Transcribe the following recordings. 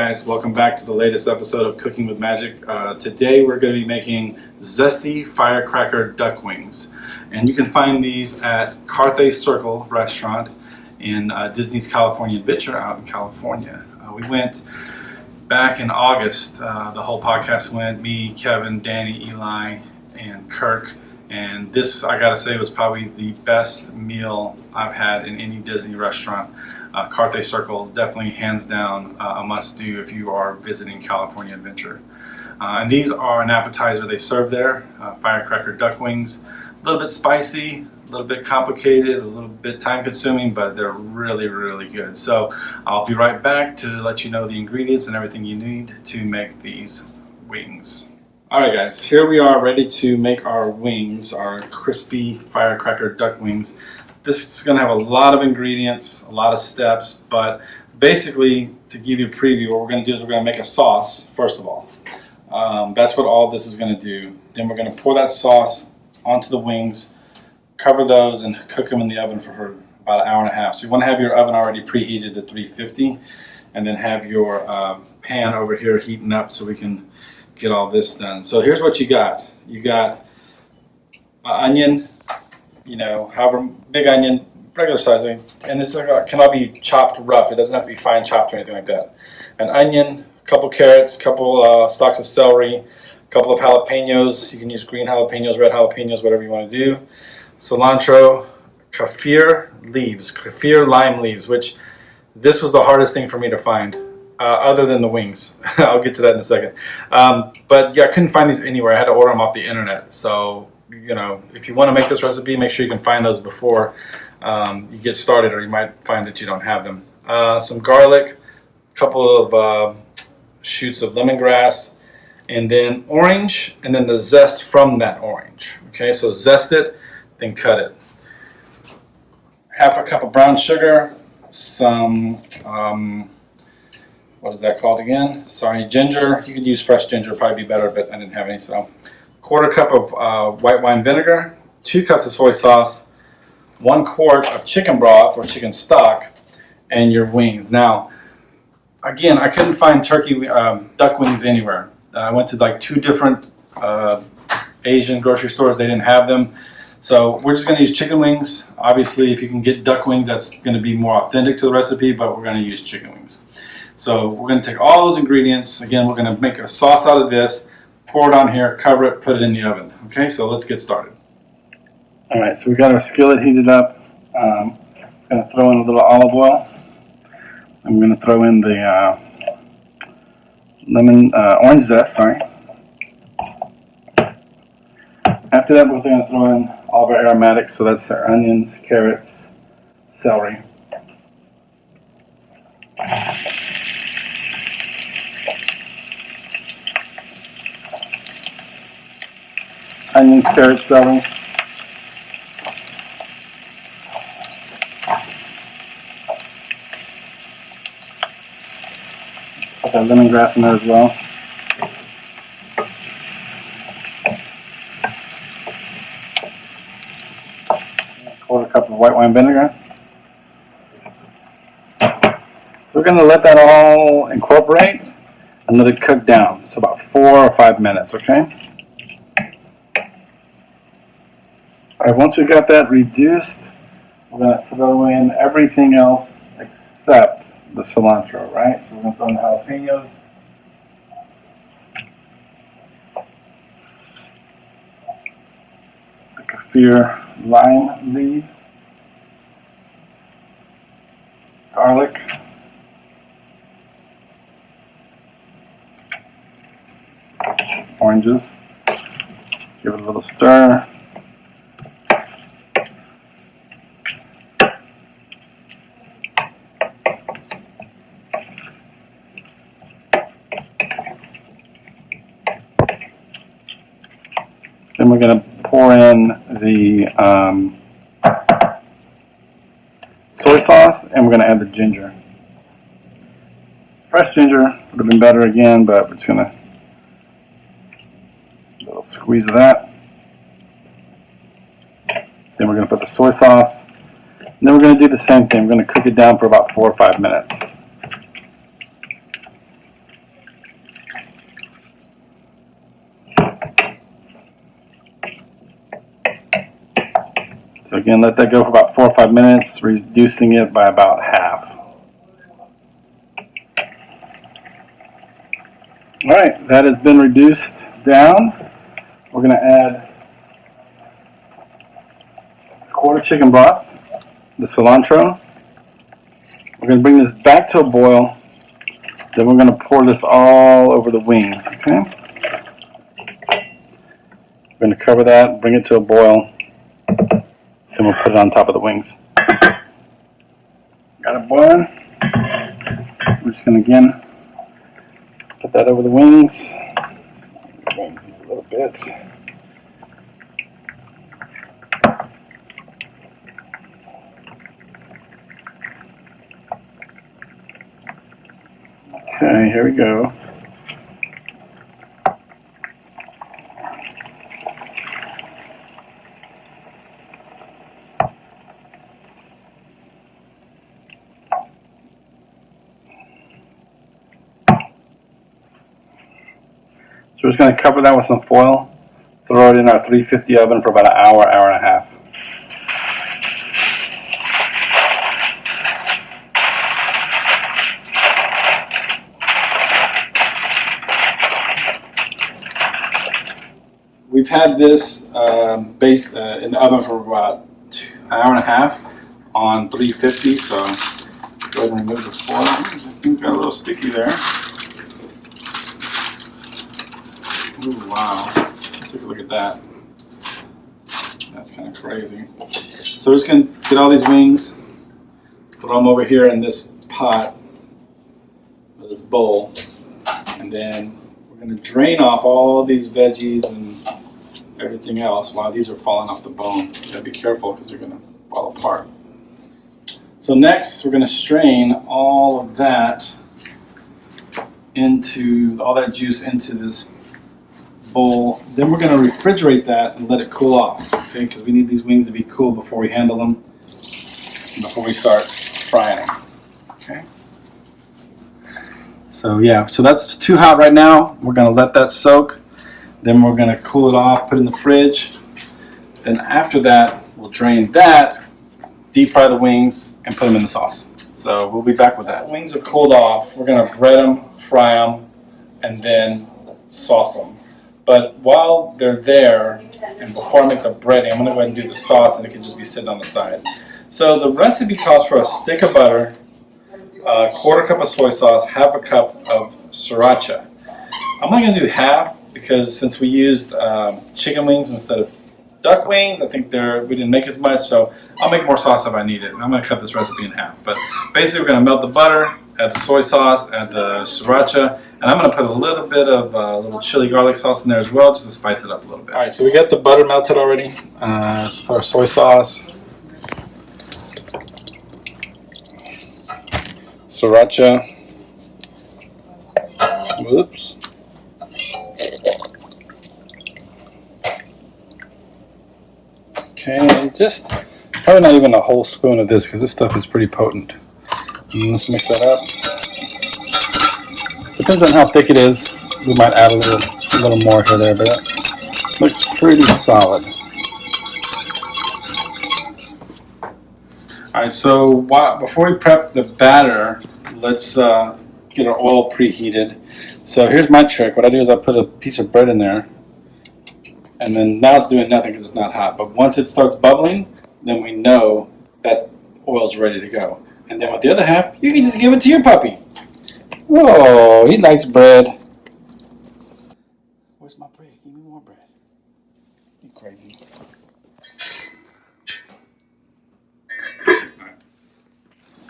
guys, welcome back to the latest episode of Cooking with Magic. Today we're going to be making zesty firecracker duck wings, and you can find these at Carthay Circle Restaurant in Disney's California Adventure out in California. We went back in August. The whole podcast went, me, Kevin, Danny, Eli, and Kirk, and this, I gotta say, was probably the best meal I've had in any Disney restaurant. Carthay Circle, definitely hands down a must-do if you are visiting California Adventure. And these are an appetizer they serve there, firecracker duck wings. A little bit spicy, a little bit complicated, a little bit time-consuming, but they're really, really good. So I'll be right back to let you know the ingredients and everything you need to make these wings. Alright guys, here we are ready to make our wings, our crispy firecracker duck wings. This is going to have a lot of ingredients, a lot of steps, but basically, to give you a preview, what we're going to do is we're going to make a sauce, first of all. That's what all this is going to do. Then we're going to pour that sauce onto the wings, cover those, and cook them in the oven for about an hour and a half. So you want to have your oven already preheated to 350, and then have your pan over here heating up so we can get all this done. So here's what you got. You got onion, you know, however big onion, regular size, and this can all be chopped rough. It doesn't have to be fine chopped or anything like that. An onion, a couple carrots, a couple stalks of celery, a couple of jalapenos. You can use green jalapenos, red jalapenos, whatever you want to do. Cilantro, kaffir lime leaves, which this was the hardest thing for me to find, other than the wings. I'll get to that in a second. But yeah, I couldn't find these anywhere. I had to order them off the internet. So, you know, if you want to make this recipe, make sure you can find those before you get started, or you might find that you don't have them. Some garlic, a couple of shoots of lemongrass, and then orange, and then the zest from that orange. Okay, so zest it, then cut it. Half a cup of brown sugar, some, what is that called again? Sorry, ginger. You could use fresh ginger, probably be better, but I didn't have any, so. Quarter cup of white wine vinegar, 2 cups of soy sauce, 1 quart of chicken broth or chicken stock, and your wings. Now, again, I couldn't find duck wings anywhere. I went to like 2 different Asian grocery stores. They didn't have them. So we're just going to use chicken wings. Obviously, if you can get duck wings, that's going to be more authentic to the recipe, but we're going to use chicken wings. So we're going to take all those ingredients. Again, we're going to make a sauce out of this. Pour it on here, cover it, put it in the oven. Okay, so let's get started. All right, so we got our skillet heated up. I'm going to throw in a little olive oil. I'm going to throw in the orange zest, sorry. After that, we're going to throw in all of our aromatics, so that's our onions, carrots, celery. Onions, carrots, celery. Put that lemongrass in there as well. Quarter cup of white wine vinegar. So we're going to let that all incorporate and let it cook down. So about 4 or 5 minutes, okay? Alright, once we got that reduced, we're going to throw in everything else except the cilantro, right? So we're going to throw in the jalapenos. The kaffir lime leaves. Garlic. Oranges. Give it a little stir. Then we're going to pour in the soy sauce, and we're going to add the ginger. Fresh ginger would have been better again, but we're just going to a little squeeze of that. Then we're going to put the soy sauce. And then we're going to do the same thing. We're going to cook it down for about 4 or 5 minutes. So again, let that go for about 4 or 5 minutes, reducing it by about half. All right, that has been reduced down. We're going to add a quarter chicken broth, the cilantro. We're going to bring this back to a boil. Then we're going to pour this all over the wings, okay? We're going to cover that, bring it to a boil, then we'll put it on top of the wings. Got it boiling. We're just going to, again, put that over the wings. A little bit. Okay, here we go. So we're just going to cover that with some foil, throw it in our 350 oven for about an hour, hour and a half. We've had this based in the oven for about an hour and a half on 350, so go ahead and remove the foil. Things got a little sticky there. Ooh, wow. Take a look at that. That's kind of crazy. So we're just going to get all these wings, put them over here in this pot, or this bowl, and then we're going to drain off all these veggies and everything else while these are falling off the bone. You gotta be careful because they're going to fall apart. So next we're going to strain all of that into, all that juice into this bowl. Then we're going to refrigerate that and let it cool off, okay? Because we need these wings to be cool before we handle them, before we start frying them, okay? So yeah, so that's too hot right now. We're going to let that soak. Then we're going to cool it off, put it in the fridge. Then after that, we'll drain that, deep fry the wings, and put them in the sauce. So we'll be back with that. Wings are cooled off. We're going to bread them, fry them, and then sauce them. But while they're there, and before I make the breading, I'm going to go ahead and do the sauce, and it can just be sitting on the side. So the recipe calls for a stick of butter, a quarter cup of soy sauce, half a cup of sriracha. I'm only going to do half because since we used chicken wings instead of duck wings, I think we didn't make as much, so I'll make more sauce if I need it. I'm going to cut this recipe in half. But basically we're going to melt the butter, add the soy sauce, add the sriracha, and I'm going to put a little bit of little chili garlic sauce in there as well, just to spice it up a little bit. Alright, so we got the butter melted already. As for our soy sauce, sriracha, whoops. Okay, just probably not even a whole spoon of this because this stuff is pretty potent. And let's mix that up. Depends on how thick it is. We might add a little more here or there, but that looks pretty solid. All right, so before we prep the batter, let's get our oil preheated. So here's my trick. What I do is I put a piece of bread in there. And then now it's doing nothing because it's not hot. But once it starts bubbling, then we know that oil's ready to go. And then with the other half, you can just give it to your puppy. Oh, he likes bread. Where's my bread? Give me more bread. You crazy.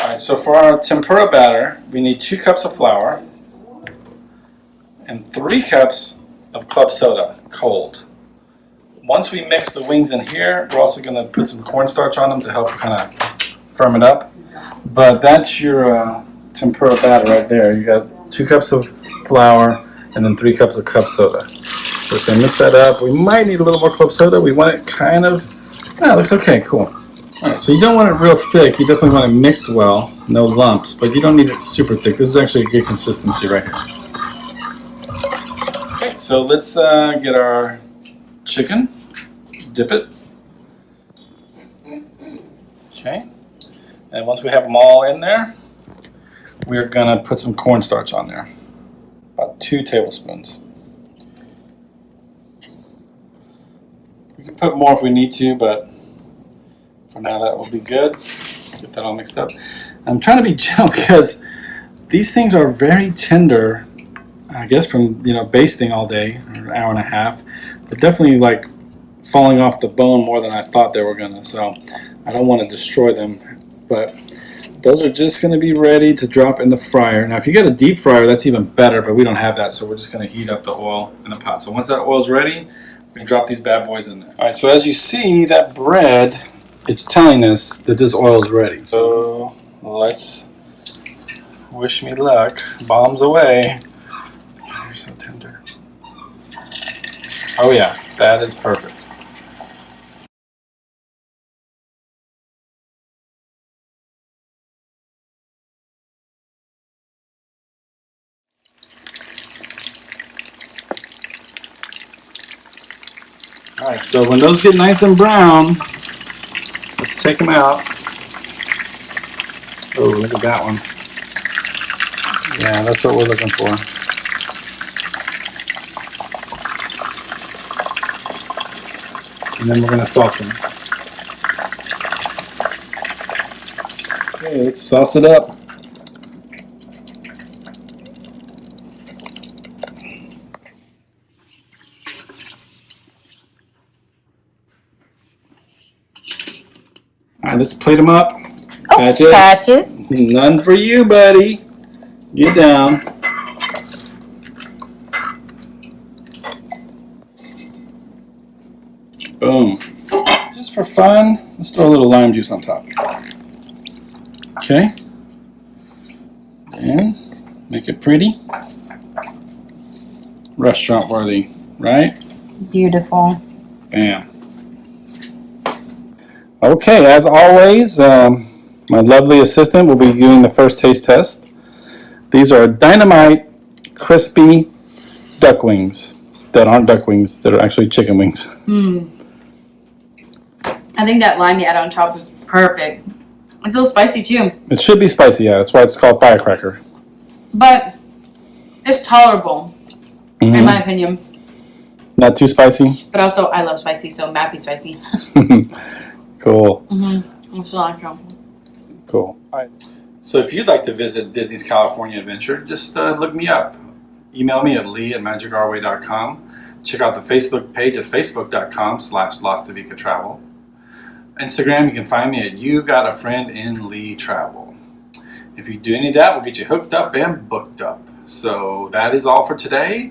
All right, so for our tempura batter, we need 2 cups of flour and 3 cups of club soda, cold. Once we mix the wings in here, we're also going to put some cornstarch on them to help kind of firm it up. But that's your tempura batter right there. You got 2 cups of flour and then 3 cups of club soda. So if I mix that up, we might need a little more club soda. We want it kind of, it looks okay, cool. All right, so you don't want it real thick. You definitely want it mixed well, no lumps, but you don't need it super thick. This is actually a good consistency right here. Okay, so let's get our chicken, dip it, Okay. And once we have them all in there, we're going to put some cornstarch on there. About 2 tablespoons. We can put more if we need to, but for now that will be good. Get that all mixed up. I'm trying to be gentle because these things are very tender, I guess from basting all day, or an hour and a half. They're definitely like falling off the bone more than I thought they were gonna, so I don't want to destroy them. But those are just going to be ready to drop in the fryer. Now if you get a deep fryer, that's even better, but we don't have that, so we're just going to heat up the oil in the pot. So once that oil's ready, we can drop these bad boys in there. Alright, so as you see, that bread, it's telling us that this oil is ready. So let's wish me luck. Bombs away. You're so tender. Oh yeah, that is perfect. Alright, so when those get nice and brown, let's take them out. Oh, look at that one. Yeah, that's what we're looking for. And then we're going to sauce them. Okay, let's sauce it up. Alright, let's plate them up. Oh, Patches. patches. None for you, buddy. Get down. Boom. Just for fun, let's throw a little lime juice on top. Okay. And make it pretty. Restaurant worthy, right? Beautiful. Bam. Okay, as always, my lovely assistant will be doing the first taste test. These are dynamite, crispy duck wings that aren't duck wings, that are actually chicken wings. I think that lime you add on top is perfect. It's a little spicy too. It should be spicy, yeah. That's why it's called firecracker. But it's tolerable, in my opinion. Not too spicy? But also, I love spicy, so might be spicy. Cool. Cilantro. Cool. All right. So if you'd like to visit Disney's California Adventure, just look me up. Email me at lee@magicourway.com. Check out the Facebook page at facebook.com/Lastovica Travel. Instagram, you can find me at You Got a Friend in Lee Travel. If you do any of that, we'll get you hooked up and booked up. So that is all for today.